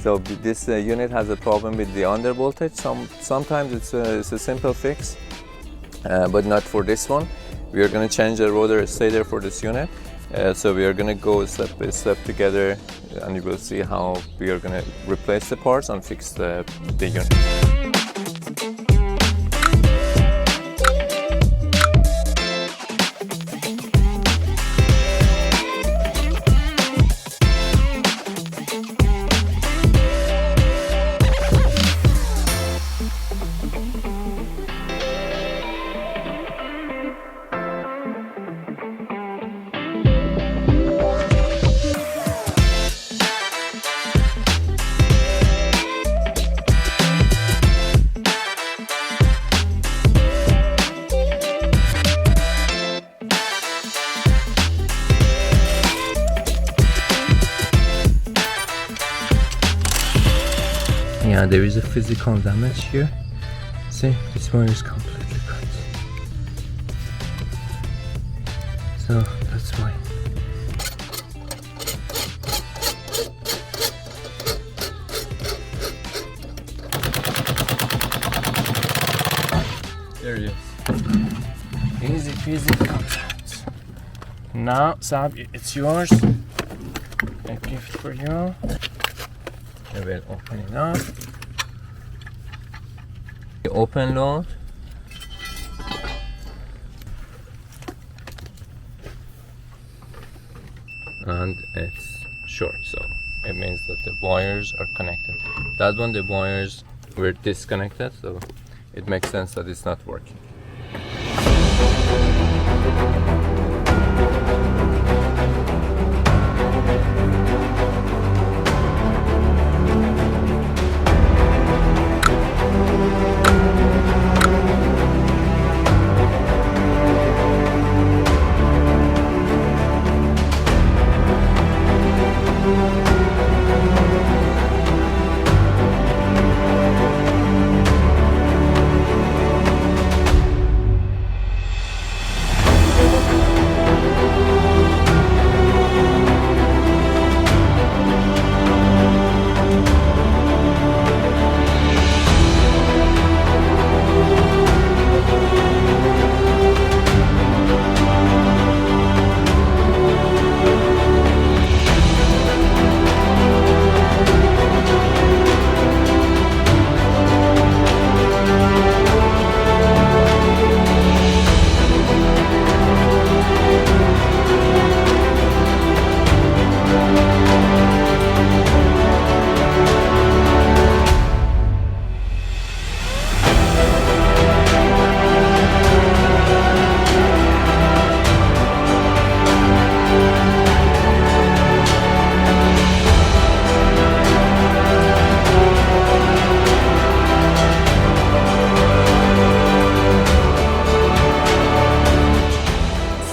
So this unit has a problem with the undervoltage. Sometimes it's a simple fix, but not for this one. We are going to change the rotor stator for this unit. So we are going to go step by step together, and you will see how we are going to replace the parts and fix the unit. Yeah, there is a physical damage here. See, this one is completely cut. So that's why. There it is. Easy peasy contact. Now, Sab, it's yours. A gift for you. I will open it up. The open load. And it's short, so it means that the wires are connected. That one, the wires were disconnected, so it makes sense that it's not working.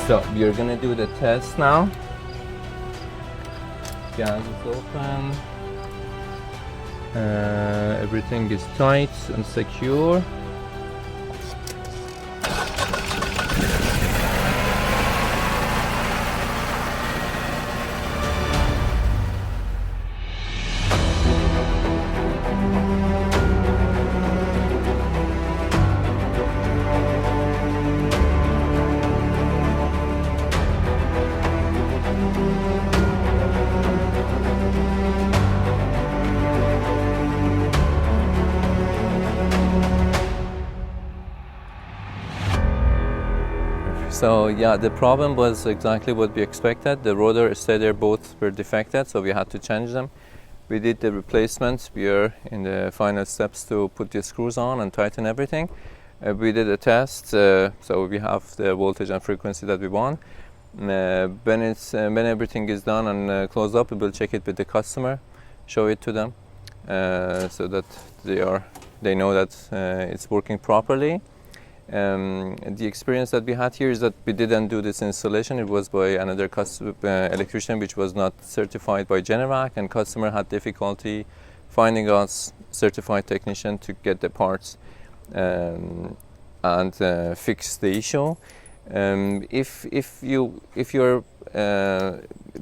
So you're gonna do the test now. Gas is open. Everything is tight and secure. So yeah, the problem was exactly what we expected. The rotor stator both were defected, so we had to change them. We did the replacements. We are in the final steps to put the screws on and tighten everything. We did a test, so we have the voltage and frequency that we want. When everything is done and closed up, we will check it with the customer, show it to them, so that they know that it's working properly. The experience that we had here is that we didn't do this installation. It was by another electrician which was not certified by Generac, and customer had difficulty finding us certified technician to get the parts and fix the issue. If you're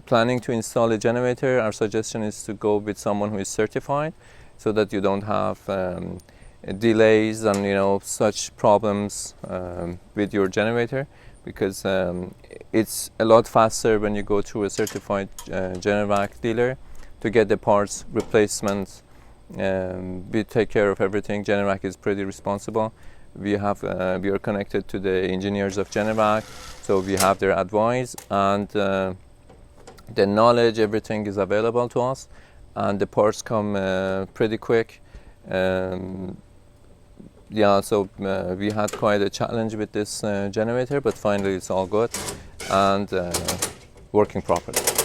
planning to install a generator, our suggestion is to go with someone who is certified, so that you don't have delays and such problems with your generator, because it's a lot faster when you go through a certified Generac dealer to get the parts replacement. We take care of everything. Generac is pretty responsible. We are connected to the engineers of Generac, so we have their advice, and the knowledge, everything is available to us, and the parts come pretty quick. Yeah, so we had quite a challenge with this generator, but finally it's all good and working properly.